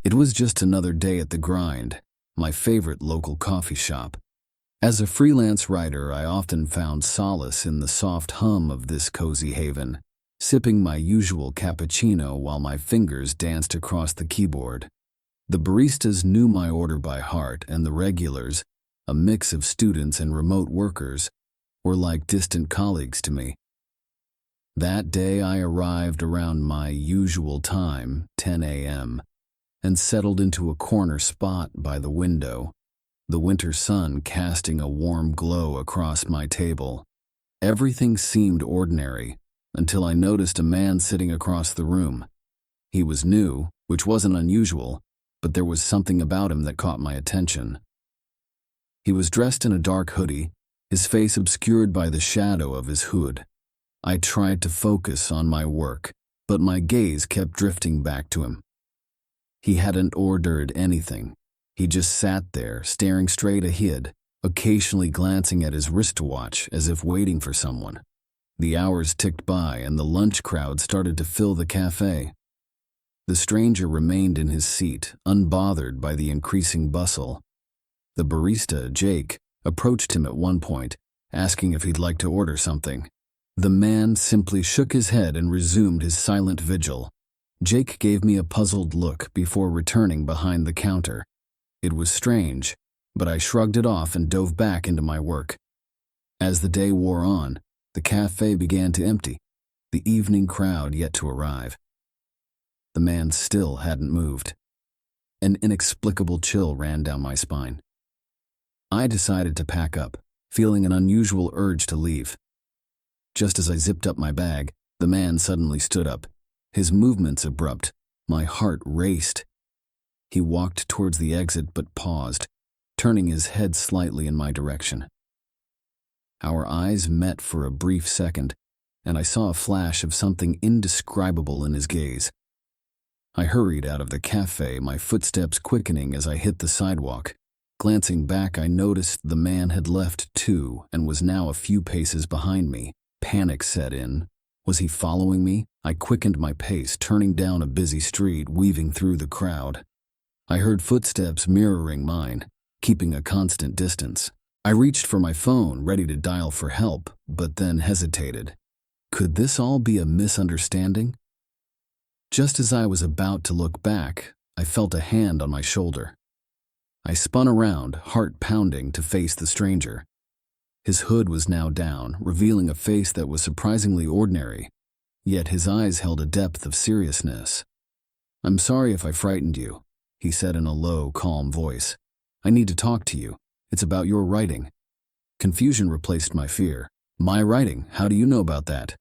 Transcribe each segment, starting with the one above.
It was just another day at the Grind, my favorite local coffee shop. As a freelance writer, I often found solace in the soft hum of this cozy haven, sipping my usual cappuccino while my fingers danced across the keyboard. The baristas knew my order by heart, and the regulars, a mix of students and remote workers, were like distant colleagues to me. That day I arrived around my usual time, 10 a.m., and settled into a corner spot by the window, the winter sun casting a warm glow across my table. Everything seemed ordinary until I noticed a man sitting across the room. He was new, which wasn't unusual, but there was something about him that caught my attention. He was dressed in a dark hoodie, his face obscured by the shadow of his hood. I tried to focus on my work, but my gaze kept drifting back to him. He hadn't ordered anything. He just sat there, staring straight ahead, occasionally glancing at his wristwatch as if waiting for someone. The hours ticked by and the lunch crowd started to fill the cafe. The stranger remained in his seat, unbothered by the increasing bustle. The barista, Jake, approached him at one point, asking if he'd like to order something. The man simply shook his head and resumed his silent vigil. Jake gave me a puzzled look before returning behind the counter. It was strange, but I shrugged it off and dove back into my work. As the day wore on, the cafe began to empty, the evening crowd yet to arrive. The man still hadn't moved. An inexplicable chill ran down my spine. I decided to pack up, feeling an unusual urge to leave. Just as I zipped up my bag, the man suddenly stood up, his movements abrupt. My heart raced. He walked towards the exit but paused, turning his head slightly in my direction. Our eyes met for a brief second, and I saw a flash of something indescribable in his gaze. I hurried out of the cafe, my footsteps quickening as I hit the sidewalk. Glancing back, I noticed the man had left too and was now a few paces behind me. Panic set in. Was he following me? I quickened my pace, turning down a busy street, weaving through the crowd. I heard footsteps mirroring mine, keeping a constant distance. I reached for my phone, ready to dial for help, but then hesitated. Could this all be a misunderstanding? Just as I was about to look back, I felt a hand on my shoulder. I spun around, heart pounding, to face the stranger. His hood was now down, revealing a face that was surprisingly ordinary, yet his eyes held a depth of seriousness. "I'm sorry if I frightened you," he said in a low, calm voice. "I need to talk to you. It's about your writing." Confusion replaced my fear. "My writing? How do you know about that?"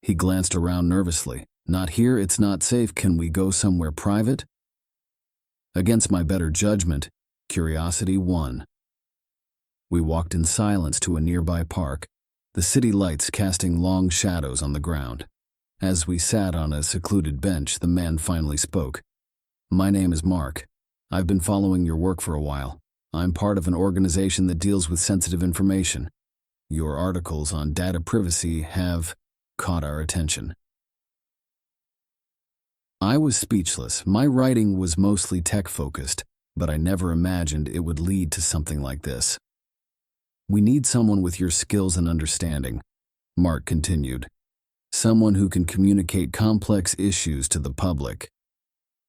He glanced around nervously. "Not here, it's not safe. Can we go somewhere private?" Against my better judgment, curiosity won. We walked in silence to a nearby park, the city lights casting long shadows on the ground. As we sat on a secluded bench, the man finally spoke. "My name is Mark. I've been following your work for a while. I'm part of an organization that deals with sensitive information. Your articles on data privacy have caught our attention." I was speechless. My writing was mostly tech-focused, but I never imagined it would lead to something like this. "We need someone with your skills and understanding," Mark continued. "Someone who can communicate complex issues to the public.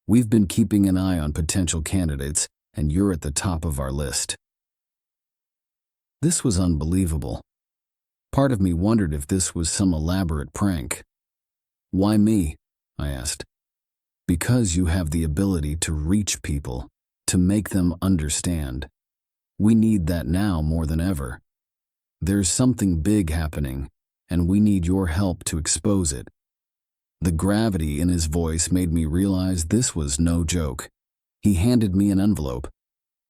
We've been keeping an eye on potential candidates, and you're at the top of our list." This was unbelievable. Part of me wondered if this was some elaborate prank. "Why me?" I asked. "Because you have the ability to reach people, to make them understand. We need that now more than ever. There's something big happening, and we need your help to expose it." The gravity in his voice made me realize this was no joke. He handed me an envelope.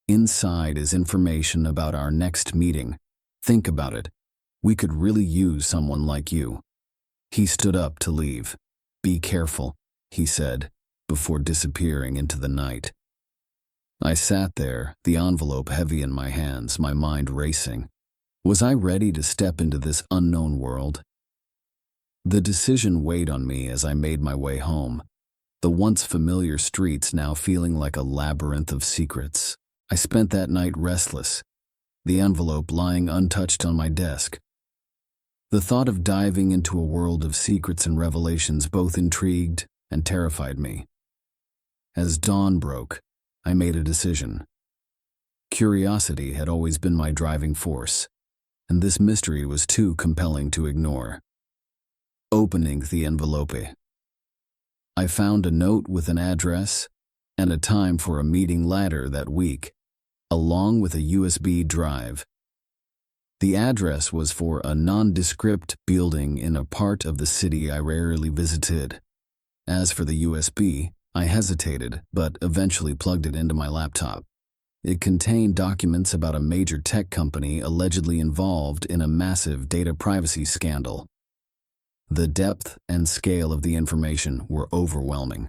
"Inside is information about our next meeting. Think about it. We could really use someone like you." He stood up to leave. "Be careful," he said, before disappearing into the night. I sat there, the envelope heavy in my hands, my mind racing. Was I ready to step into this unknown world? The decision weighed on me as I made my way home. the once familiar streets now feeling like a labyrinth of secrets. I spent that night restless, the envelope lying untouched on my desk. The thought of diving into a world of secrets and revelations both intrigued and terrified me. As dawn broke, I made a decision. Curiosity had always been my driving force, and this mystery was too compelling to ignore. Opening the envelope, I found a note with an address and a time for a meeting later that week, along with a USB drive. The address was for a nondescript building in a part of the city I rarely visited. As for the USB, I hesitated, but eventually plugged it into my laptop. It contained documents about a major tech company allegedly involved in a massive data privacy scandal. The depth and scale of the information were overwhelming.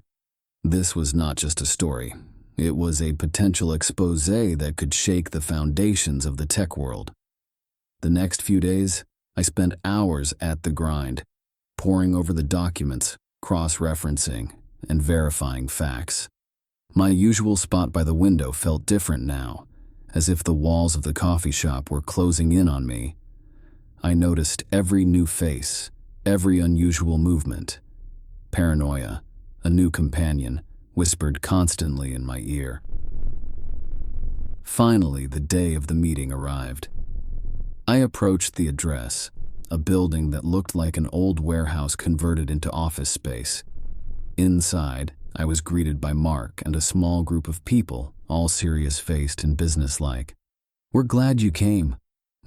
This was not just a story. It was a potential exposé that could shake the foundations of the tech world. The next few days, I spent hours at the grind, poring over the documents, cross-referencing, and verifying facts. My usual spot by the window felt different now, as if the walls of the coffee shop were closing in on me. I noticed every new face, every unusual movement. Paranoia, a new companion, whispered constantly in my ear. Finally, the day of the meeting arrived. I approached the address, a building that looked like an old warehouse converted into office space. Inside, I was greeted by Mark and a small group of people, all serious-faced and businesslike. "We're glad you came,"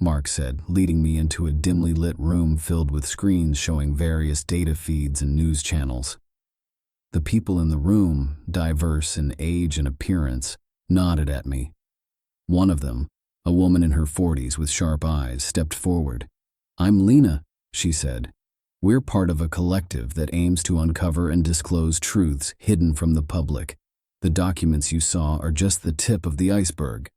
Mark said, leading me into a dimly lit room filled with screens showing various data feeds and news channels. The people in the room, diverse in age and appearance, nodded at me. One of them, a woman in her 40s with sharp eyes, stepped forward. "I'm Lena," she said. "We're part of a collective that aims to uncover and disclose truths hidden from the public. The documents you saw are just the tip of the iceberg."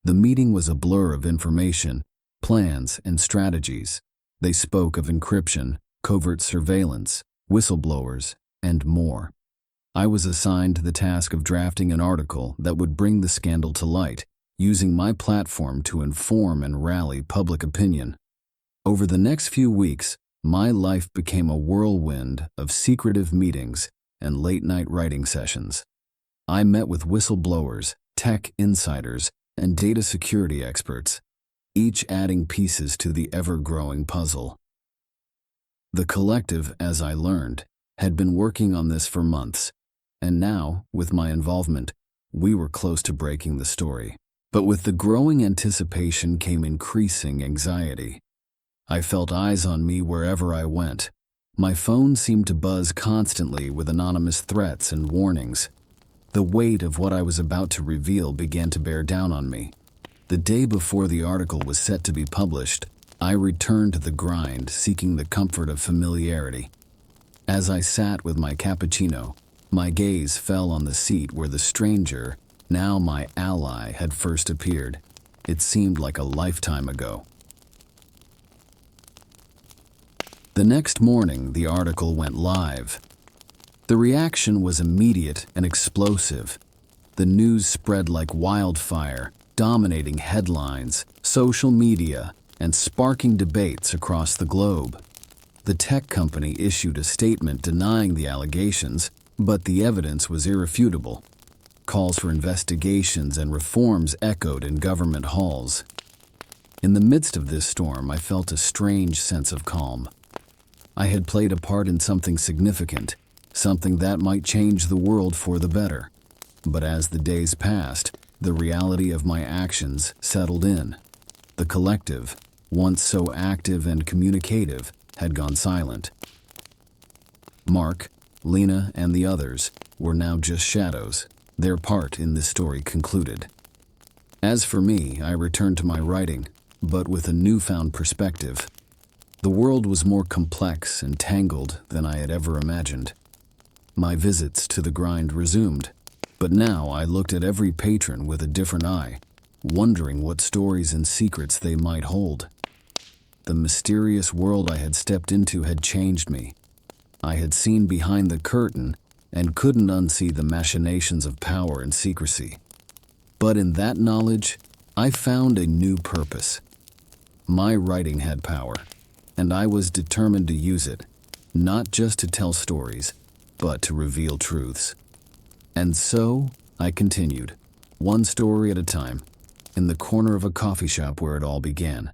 The meeting was a blur of information, plans, and strategies. They spoke of encryption, covert surveillance, whistleblowers, and more. I was assigned the task of drafting an article that would bring the scandal to light, using my platform to inform and rally public opinion. Over the next few weeks, my life became a whirlwind of secretive meetings and late-night writing sessions. I met with whistleblowers, tech insiders, and data security experts, each adding pieces to the ever-growing puzzle. The collective, as I learned, had been working on this for months, and now, with my involvement, we were close to breaking the story. But with the growing anticipation came increasing anxiety. I felt eyes on me wherever I went. My phone seemed to buzz constantly with anonymous threats and warnings. The weight of what I was about to reveal began to bear down on me. The day before the article was set to be published, I returned to the grind, seeking the comfort of familiarity. As I sat with my cappuccino, my gaze fell on the seat where the stranger, now my ally, had first appeared. It seemed like a lifetime ago. The next morning, the article went live. The reaction was immediate and explosive. The news spread like wildfire, dominating headlines, social media, and sparking debates across the globe. The tech company issued a statement denying the allegations, but the evidence was irrefutable. Calls for investigations and reforms echoed in government halls. In the midst of this storm, I felt a strange sense of calm. I had played a part in something significant, something that might change the world for the better. But as the days passed, the reality of my actions settled in. The collective, once so active and communicative, had gone silent. Mark, Lena, and the others were now just shadows, their part in this story concluded. As for me, I returned to my writing, but with a newfound perspective. The world was more complex and tangled than I had ever imagined. My visits to the grind resumed, but now I looked at every patron with a different eye, wondering what stories and secrets they might hold. The mysterious world I had stepped into had changed me. I had seen behind the curtain, and couldn't unsee the machinations of power and secrecy. But in that knowledge, I found a new purpose. My writing had power, and I was determined to use it, not just to tell stories, but to reveal truths. And so, I continued, one story at a time, in the corner of a coffee shop where it all began.